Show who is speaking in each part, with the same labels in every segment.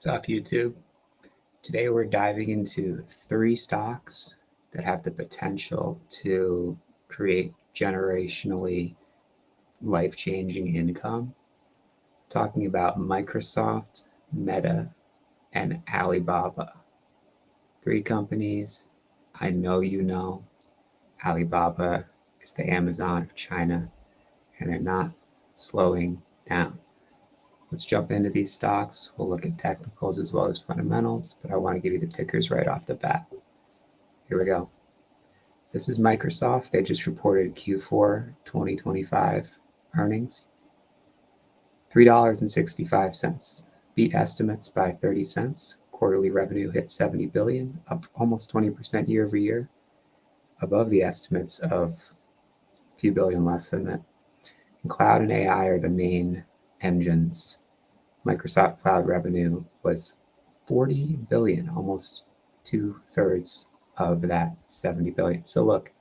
Speaker 1: What's up, YouTube? Today we're diving into 3 stocks that have the potential to create generationally life-changing income. Talking about Microsoft, Meta, and Alibaba. 3 companies I know you know. Alibaba is the Amazon of China, and they're not slowing down. Let's jump into these stocks. We'll look at technicals as well as fundamentals, but I want to give you the tickers right off the bat. Here we go. This is Microsoft. They just reported Q4 2025 earnings. $3.65. Beat estimates by 30 cents. Quarterly revenue hit 70 billion, up almost 20% year over year, above the estimates of a few billion less than that. And cloud and AI are the main engines. Microsoft Cloud revenue was 40 billion, almost 2/3 of that 70 billion. So look,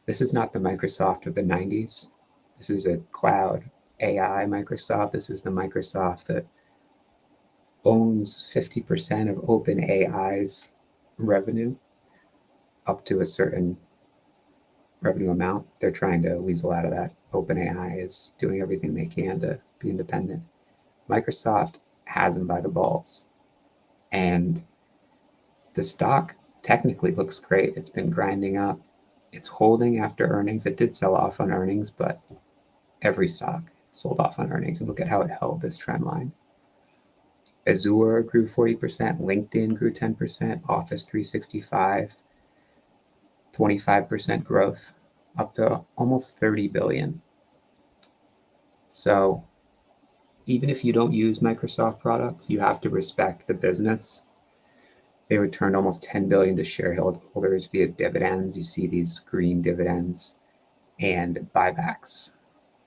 Speaker 1: this is not the Microsoft of the 90s. This is a cloud AI Microsoft. This is the Microsoft that owns 50% of OpenAI's revenue up to a certain revenue amount. They're trying to weasel out of that. OpenAI is doing everything they can to be independent. Microsoft has them by the balls. And the stock technically looks great. It's been grinding up. It's holding after earnings. It did sell off on earnings, but every stock sold off on earnings. And look at how it held this trend line. Azure grew 40%. LinkedIn grew 10%. Office 365, 25% growth, up to almost 30 billion. So even if you don't use Microsoft products, you have to respect the business. They returned almost 10 billion to shareholders via dividends. You see these green dividends and buybacks.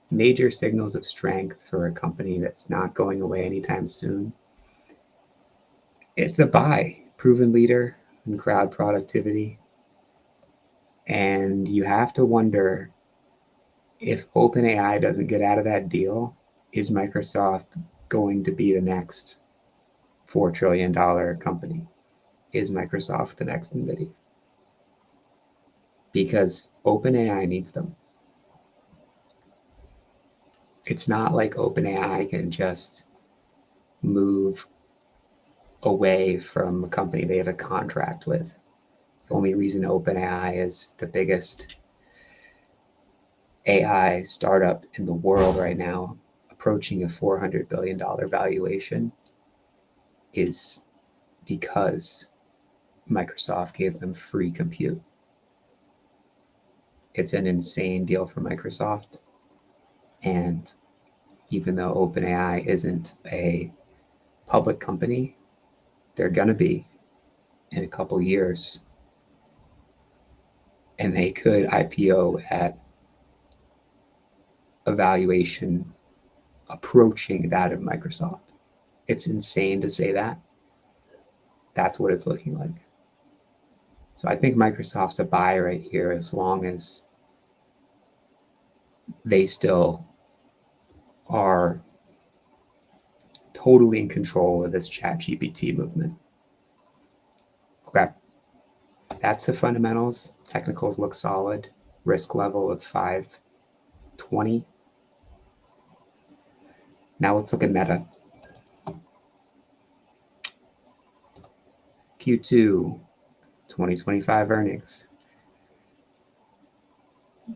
Speaker 1: Major signals of strength for a company that's not going away anytime soon. It's a buy, proven leader in crowd productivity. And you have to wonder, if OpenAI doesn't get out of that deal, is Microsoft going to be the next $4 trillion company? Is Microsoft the next NVIDIA? Because OpenAI needs them. It's not like OpenAI can just move away from a company they have a contract with. The only reason OpenAI is the biggest AI startup in the world right now, approaching a $400 billion valuation, is because Microsoft gave them free compute. It's an insane deal for Microsoft. And even though OpenAI isn't a public company, they're going to be in a couple years. And they could IPO at a valuation approaching that of Microsoft. It's insane to say that. That's what it's looking like. So I think Microsoft's a buy right here, as long as they still are totally in control of this ChatGPT movement. Okay, that's the fundamentals. Technicals look solid. Risk level of 520. Now let's look at Meta. Q2 2025 earnings.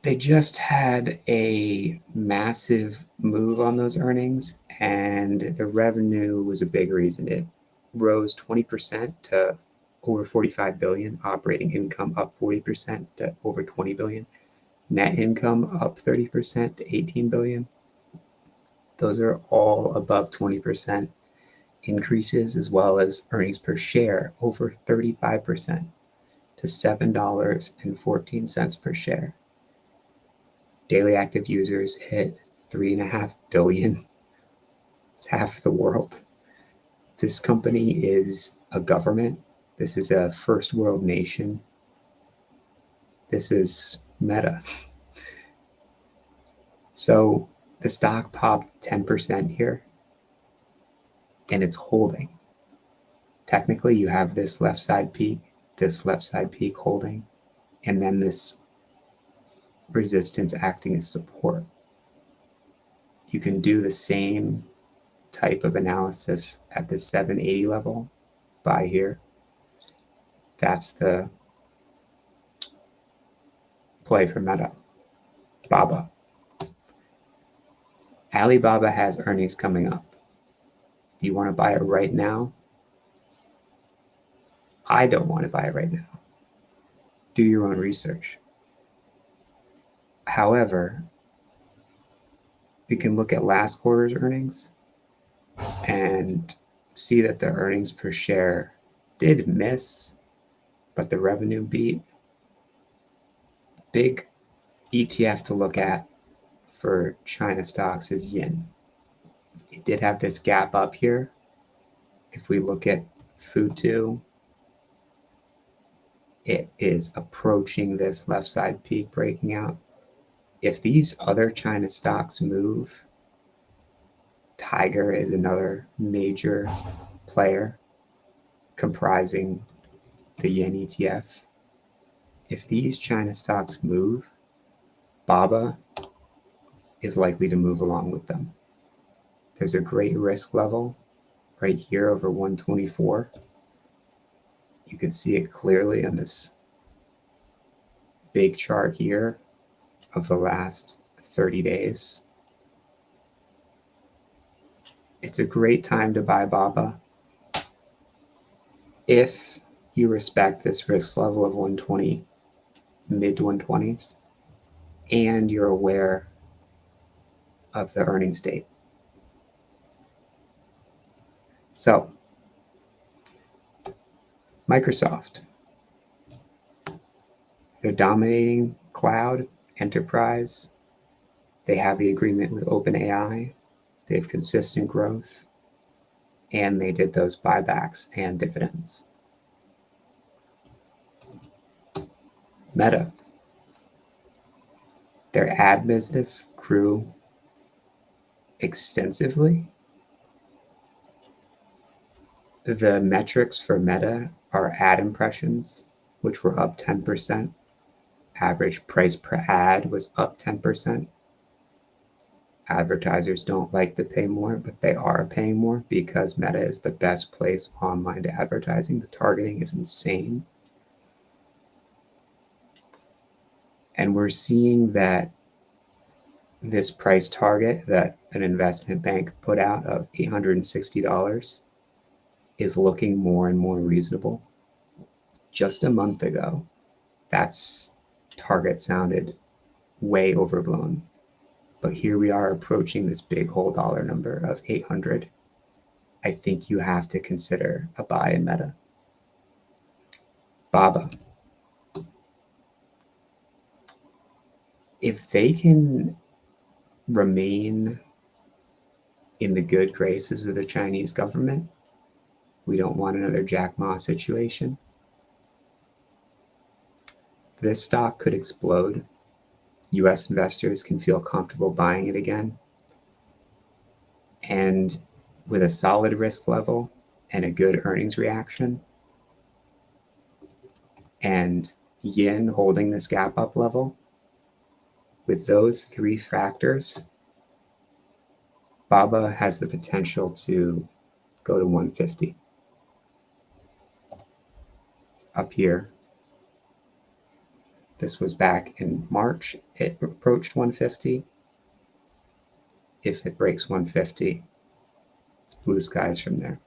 Speaker 1: They just had a massive move on those earnings, and the revenue was a big reason. It rose 20% to over 45 billion, operating income up 40% to over 20 billion, net income up 30% to 18 billion. Those are all above 20% increases, as well as earnings per share over 35% to $7.14 per share. Daily active users hit 3.5 billion. It's half the world. This company is a government. This is a first world nation. This is Meta. So the stock popped 10% here, and it's holding. technically you have this left side peak holding, and then this resistance acting as support. You can do the same type of analysis at the 780 level by here. That's the play for Meta. Baba. Alibaba has earnings coming up. Do you want to buy it right now? I don't want to buy it right now. Do your own research. However, we can look at last quarter's earnings and see that the earnings per share did miss, but the revenue beat. Big ETF to look at for China stocks is yen. It did have this gap up here. If we look at Futu, it is approaching this left side peak breaking out. If these other China stocks move, Tiger is another major player comprising the yen ETF. If these China stocks move, Baba is likely to move along with them. There's a great risk level right here over 124. You can see it clearly on this big chart here of the last 30 days. It's a great time to buy Baba if you respect this risk level of 120, mid 120s, and you're aware of the earnings date. So, Microsoft, they're dominating cloud, enterprise. They have the agreement with OpenAI. They have consistent growth. And they did those buybacks and dividends. Meta, their ad business grew extensively. The metrics for Meta are ad impressions, which were up 10%. Average price per ad was up 10%. Advertisers don't like to pay more, but they are paying more because Meta is the best place online to advertising. The targeting is insane. And we're seeing that this price target that an investment bank put out of $860 is looking more and more reasonable. Just a month ago, that target sounded way overblown. But here we are approaching this big whole dollar number of 800. I think you have to consider a buy in Meta. Baba. If they can remain in the good graces of the Chinese government, we don't want another Jack Ma situation. This stock could explode. US investors can feel comfortable buying it again. And with a solid risk level and a good earnings reaction, and yen holding this gap up level, with those three factors, Baba has the potential to go to 150. Up here, this was back in March, it approached 150. If it breaks 150, it's blue skies from there.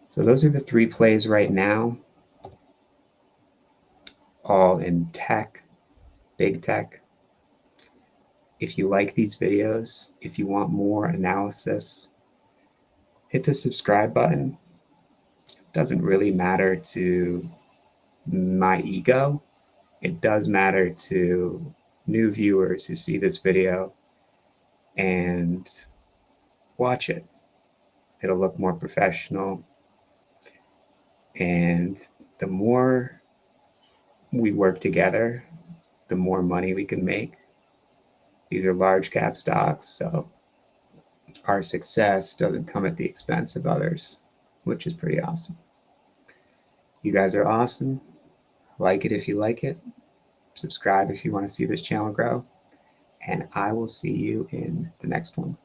Speaker 1: So those are the three plays right now, all in tech, big tech. If you like these videos, if you want more analysis, hit the subscribe button. It doesn't really matter to my ego. It does matter to new viewers who see this video and watch it. It'll look more professional. And the more we work together, the more money we can make. These are large cap stocks, so our success doesn't come at the expense of others. which is pretty awesome. You guys are awesome. Like it if you like it. Subscribe if you want to see this channel grow. And I will see you in the next one.